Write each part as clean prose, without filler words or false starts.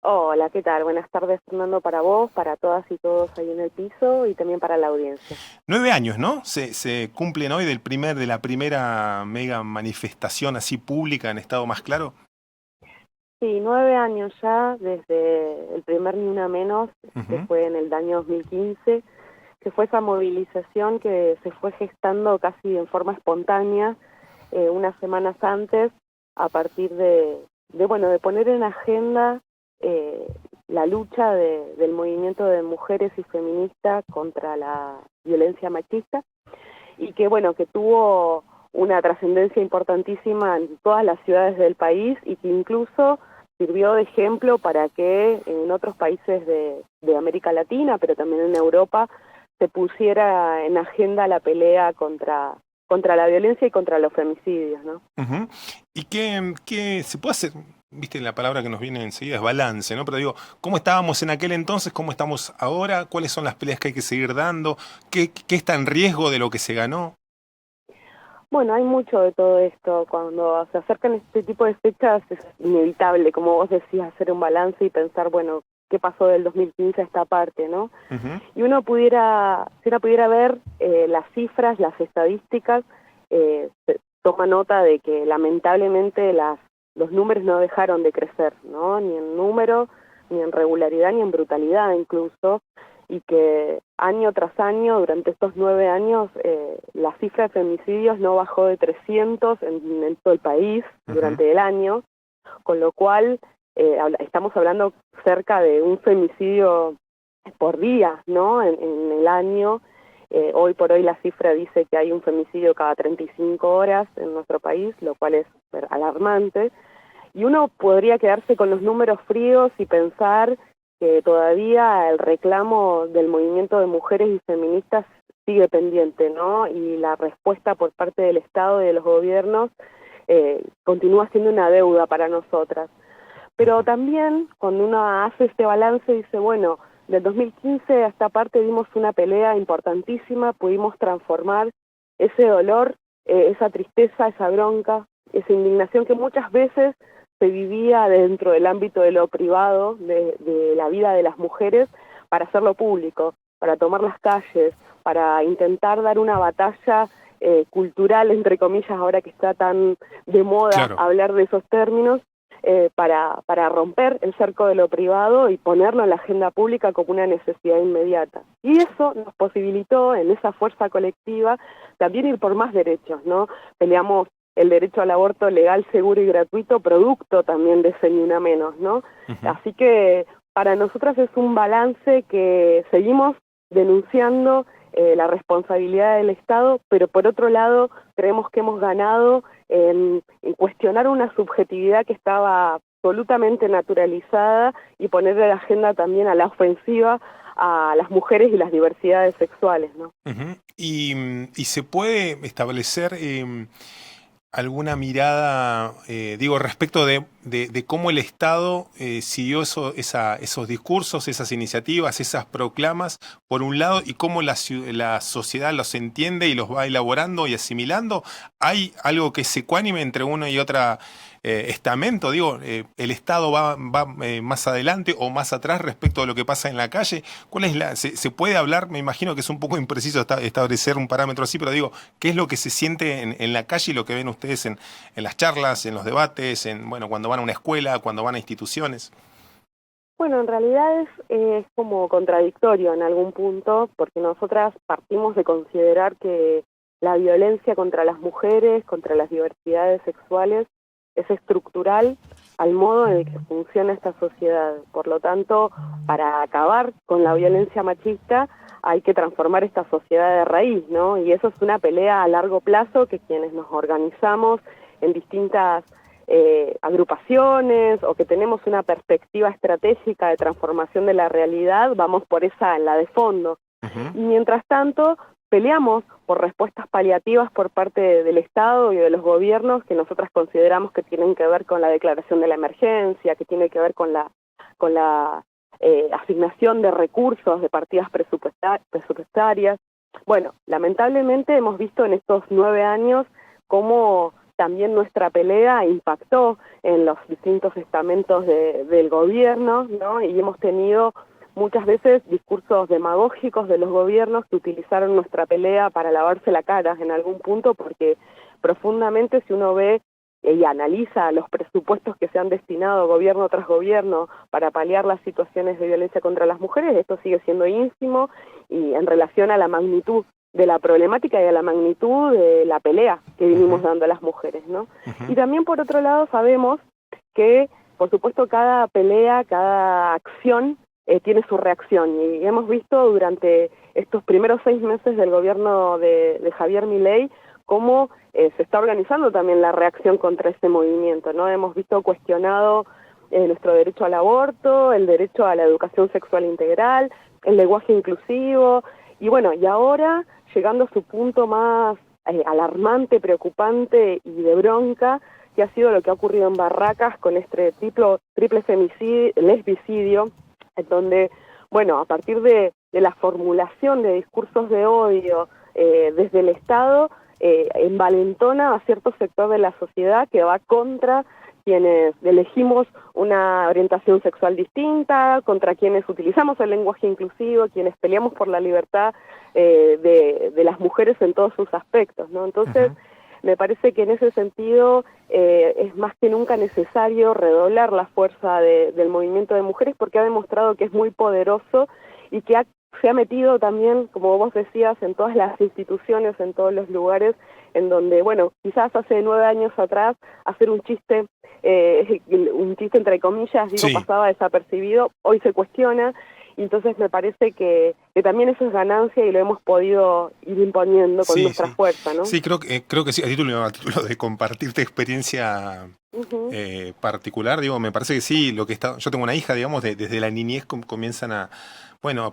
Hola, ¿qué tal? Buenas tardes, Fernando, para vos, para todas y todos ahí en el piso y también para la audiencia. 9 años, ¿no? Se cumplen hoy de la primera mega manifestación así pública en estado más claro. Sí, 9 años ya desde el primer Ni Una Menos, que Ujú. fue en el año 2015, que fue esa movilización que se fue gestando casi en forma espontánea unas semanas antes, a partir de poner en agenda eh, la lucha del movimiento de mujeres y feministas contra la violencia machista y que bueno, que tuvo una trascendencia importantísima en todas las ciudades del país y que incluso sirvió de ejemplo para que en otros países de América Latina, pero también en Europa, se pusiera en agenda la pelea contra la violencia y contra los femicidios, ¿no? Ujú. ¿Y qué se puede hacer? Viste, la palabra que nos viene enseguida es balance, ¿no? Pero digo, ¿cómo estábamos en aquel entonces? ¿Cómo estamos ahora? ¿Cuáles son las peleas que hay que seguir dando? ¿Qué está en riesgo de lo que se ganó? Bueno, hay mucho de todo esto. Cuando se acercan este tipo de fechas es inevitable, como vos decías, hacer un balance y pensar, bueno, qué pasó del 2015 a esta parte, ¿no? Ujú. Y si uno pudiera ver las cifras, las estadísticas, se toma nota de que lamentablemente los números no dejaron de crecer, ¿no? Ni en número, ni en regularidad, ni en brutalidad incluso, y que año tras año, durante estos 9 años, la cifra de femicidios no bajó de 300 en todo el país Ujú. durante el año, con lo cual estamos hablando cerca de un femicidio por día, ¿no? En el año. Hoy por hoy la cifra dice que hay un femicidio cada 35 horas en nuestro país, lo cual es alarmante. Y uno podría quedarse con los números fríos y pensar que todavía el reclamo del movimiento de mujeres y feministas sigue pendiente, ¿no? Y la respuesta por parte del Estado y de los gobiernos continúa siendo una deuda para nosotras. Pero Ujú. también cuando uno hace este balance dice, bueno, del 2015 a esta parte dimos una pelea importantísima, pudimos transformar ese dolor, esa tristeza, esa bronca, esa indignación que muchas veces se vivía dentro del ámbito de lo privado, de la vida de las mujeres, para hacerlo público, para tomar las calles, para intentar dar una batalla cultural, entre comillas, ahora que está tan de moda Claro. hablar de esos términos, para romper el cerco de lo privado y ponerlo en la agenda pública como una necesidad inmediata. Y eso nos posibilitó, en esa fuerza colectiva, también ir por más derechos, ¿no? Peleamos el derecho al aborto legal, seguro y gratuito, producto también de ese Ni Una Menos, ¿no? Ujú. Así que para nosotras es un balance que seguimos denunciando la responsabilidad del Estado, pero por otro lado creemos que hemos ganado en cuestionar una subjetividad que estaba absolutamente naturalizada y poner en la agenda también a la ofensiva a las mujeres y las diversidades sexuales, ¿no? Ujú. Y se puede establecer alguna mirada, digo, respecto de cómo el Estado siguió esos discursos, esas iniciativas, esas proclamas, por un lado, y cómo la sociedad los entiende y los va elaborando y asimilando. ¿Hay algo que es ecuánime entre uno y otra estamento? Digo, ¿el Estado va más adelante o más atrás respecto de lo que pasa en la calle? ¿Se puede hablar? Me imagino que es un poco impreciso establecer un parámetro así, pero digo, ¿qué es lo que se siente en la calle y lo que ven ustedes en las charlas, en los debates, bueno, cuando van a una escuela, cuando van a instituciones? Bueno, en realidad es como contradictorio en algún punto, porque nosotras partimos de considerar que la violencia contra las mujeres, contra las diversidades sexuales, es estructural al modo en el que funciona esta sociedad. Por lo tanto, para acabar con la violencia machista hay que transformar esta sociedad de raíz, ¿no? Y eso es una pelea a largo plazo que quienes nos organizamos en distintas agrupaciones o que tenemos una perspectiva estratégica de transformación de la realidad, vamos por esa, en la de fondo. Ujú. Y mientras tanto, peleamos por respuestas paliativas por parte del Estado y de los gobiernos que nosotras consideramos que tienen que ver con la declaración de la emergencia, que tiene que ver con la asignación de recursos, de partidas presupuestarias. Bueno, lamentablemente hemos visto en estos 9 años cómo también nuestra pelea impactó en los distintos estamentos del gobierno, ¿no? Y hemos tenido muchas veces discursos demagógicos de los gobiernos que utilizaron nuestra pelea para lavarse la cara en algún punto, porque profundamente, si uno ve y analiza los presupuestos que se han destinado gobierno tras gobierno para paliar las situaciones de violencia contra las mujeres, esto sigue siendo ínfimo, y en relación a la magnitud de la problemática y a la magnitud de la pelea que vinimos dando a las mujeres, ¿no? Y también, por otro lado, sabemos que, por supuesto, cada pelea, cada acción tiene su reacción, y hemos visto durante estos primeros 6 meses del gobierno de Javier Milei cómo se está organizando también la reacción contra este movimiento, ¿no? Hemos visto cuestionado nuestro derecho al aborto, el derecho a la educación sexual integral, el lenguaje inclusivo, y bueno, y ahora, llegando a su punto más alarmante, preocupante y de bronca, que ha sido lo que ha ocurrido en Barracas con este triple femicidio, lesbicidio, en donde, bueno, a partir de la formulación de discursos de odio desde el Estado, envalentona a cierto sector de la sociedad que va contra quienes elegimos una orientación sexual distinta, contra quienes utilizamos el lenguaje inclusivo, quienes peleamos por la libertad de las mujeres en todos sus aspectos, ¿no? Entonces, me parece que en ese sentido es más que nunca necesario redoblar la fuerza del movimiento de mujeres, porque ha demostrado que es muy poderoso y que se ha metido también, como vos decías, en todas las instituciones, en todos los lugares, en donde, bueno, quizás hace 9 años atrás hacer un chiste entre comillas, digo, pasaba desapercibido, hoy se cuestiona, y entonces me parece que también eso es ganancia y lo hemos podido ir imponiendo con nuestra fuerza, ¿no? Sí, creo que sí, a título de compartirte experiencia particular, digo, me parece que sí, yo tengo una hija, digamos, desde la niñez comienzan a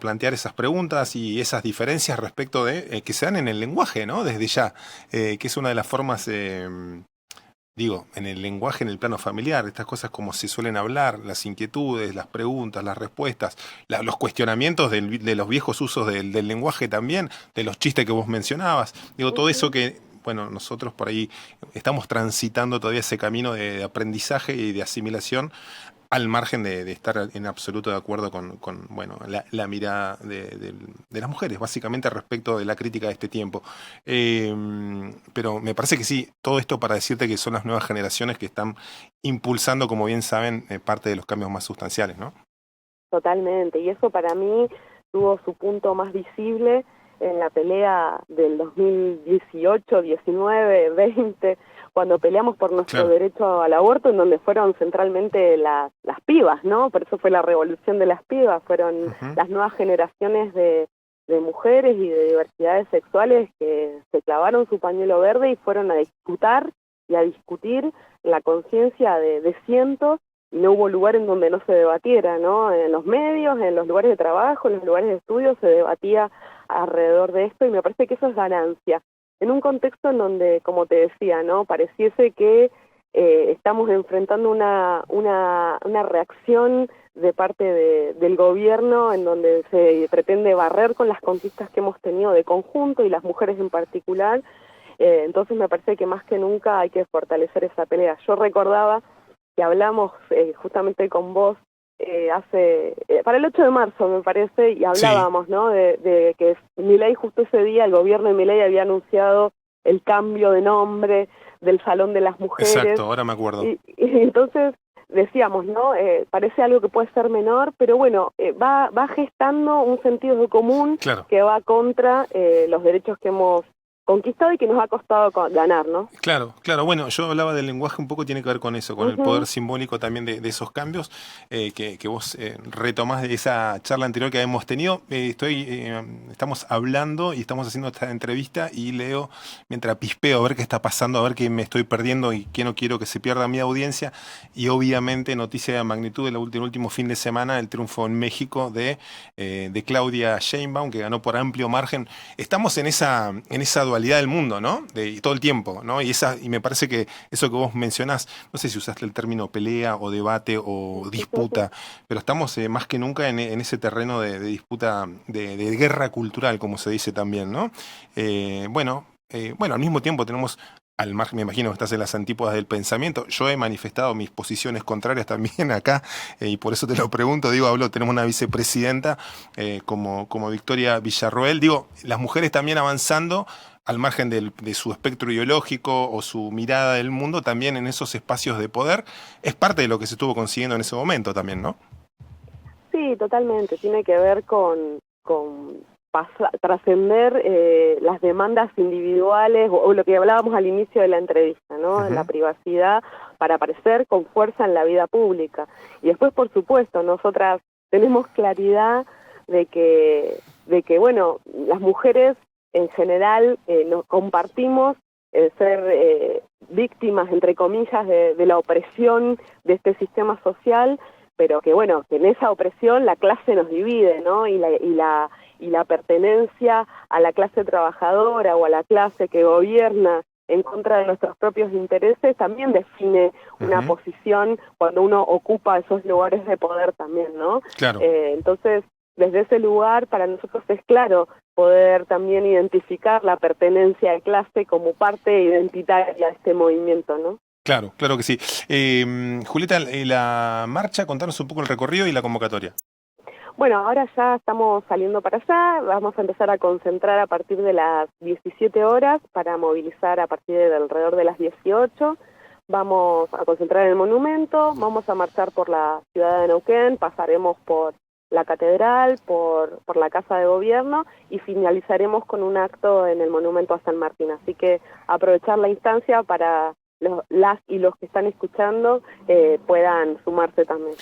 plantear esas preguntas y esas diferencias respecto de que se dan en el lenguaje, ¿no? Desde ya, que es una de las formas, digo, en el lenguaje, en el plano familiar, estas cosas como se suelen hablar, las inquietudes, las preguntas, las respuestas, los cuestionamientos de los viejos usos del lenguaje también, de los chistes que vos mencionabas, digo, todo eso que, bueno, nosotros por ahí estamos transitando todavía ese camino de aprendizaje y de asimilación, al margen de estar en absoluto de acuerdo con bueno, la mirada de las mujeres, básicamente respecto de la crítica de este tiempo. Pero me parece que sí, todo esto para decirte que son las nuevas generaciones que están impulsando, como bien saben, parte de los cambios más sustanciales, ¿no? Totalmente, y eso para mí tuvo su punto más visible en la pelea del 2018, 19, 20, cuando peleamos por nuestro derecho al aborto, en donde fueron centralmente las pibas, ¿no? Por eso fue la revolución de las pibas, fueron las nuevas generaciones de mujeres y de diversidades sexuales que se clavaron su pañuelo verde y fueron a disputar y a discutir la conciencia de cientos, y no hubo lugar en donde no se debatiera, ¿no? En los medios, en los lugares de trabajo, en los lugares de estudio se debatía alrededor de esto, y me parece que eso es ganancia. En un contexto en donde, como te decía, ¿no? Pareciese que estamos enfrentando una reacción de parte del gobierno en donde se pretende barrer con las conquistas que hemos tenido de conjunto y las mujeres en particular. Entonces me parece que más que nunca hay que fortalecer esa pelea. Yo recordaba que hablamos justamente con vos para el 8 de marzo, me parece, y hablábamos, ¿no? De que Milei, justo ese día, el gobierno de Milei había anunciado el cambio de nombre del Salón de las Mujeres. Exacto, ahora me acuerdo. Y entonces decíamos, ¿no? Parece algo que puede ser menor, pero bueno, va gestando un sentido de común que va contra los derechos que hemos conquistado y que nos ha costado ganar, ¿no? Claro, bueno, yo hablaba del lenguaje un poco, tiene que ver con eso, con el poder simbólico también de esos cambios que vos retomás de esa charla anterior que hemos tenido. Estamos hablando y estamos haciendo esta entrevista y leo, mientras pispeo, a ver qué está pasando, a ver qué me estoy perdiendo y qué no quiero que se pierda mi audiencia, y obviamente noticia de magnitud del último fin de semana, el triunfo en México de Claudia Sheinbaum, que ganó por amplio margen. Estamos en esa dualidad del mundo, ¿no? Y todo el tiempo, ¿no? Y me parece que eso que vos mencionás, no sé si usaste el término pelea o debate o disputa, pero estamos más que nunca en ese terreno de disputa, de guerra cultural, como se dice también, ¿no? Bueno, al mismo tiempo tenemos al margen, me imagino que estás en las antípodas del pensamiento. Yo he manifestado mis posiciones contrarias también acá, y por eso te lo pregunto. Digo, tenemos una vicepresidenta como Victoria Villarroel. Digo, las mujeres también avanzando al margen de su espectro ideológico o su mirada del mundo, también en esos espacios de poder, es parte de lo que se estuvo consiguiendo en ese momento también, ¿no? Sí, totalmente. Tiene que ver con trascender las demandas individuales o lo que hablábamos al inicio de la entrevista, ¿no? Uh-huh. La privacidad para aparecer con fuerza en la vida pública. Y después, por supuesto, nosotras tenemos claridad de que bueno, las mujeres en general nos compartimos ser víctimas, entre comillas, de la opresión de este sistema social, pero que bueno, que en esa opresión la clase nos divide, ¿no? Y la pertenencia a la clase trabajadora o a la clase que gobierna en contra de nuestros propios intereses también define una posición cuando uno ocupa esos lugares de poder también, ¿no? Claro. Entonces, desde ese lugar para nosotros es claro poder también identificar la pertenencia de clase como parte identitaria de este movimiento, ¿no? Claro, claro que sí. Julieta, la marcha, contanos un poco el recorrido y la convocatoria. Bueno, ahora ya estamos saliendo para allá, vamos a empezar a concentrar a partir de las 17 horas para movilizar a partir de alrededor de las 18. Vamos a concentrar en el monumento, vamos a marchar por la ciudad de Neuquén, pasaremos por la catedral, por la Casa de Gobierno y finalizaremos con un acto en el monumento a San Martín. Así que aprovechar la instancia para las y los que están escuchando puedan sumarse también.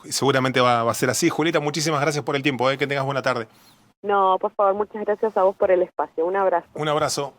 Seguramente va a ser así. Julieta, muchísimas gracias por el tiempo, que tengas buena tarde. No, por favor, muchas gracias a vos por el espacio. Un abrazo. Un abrazo.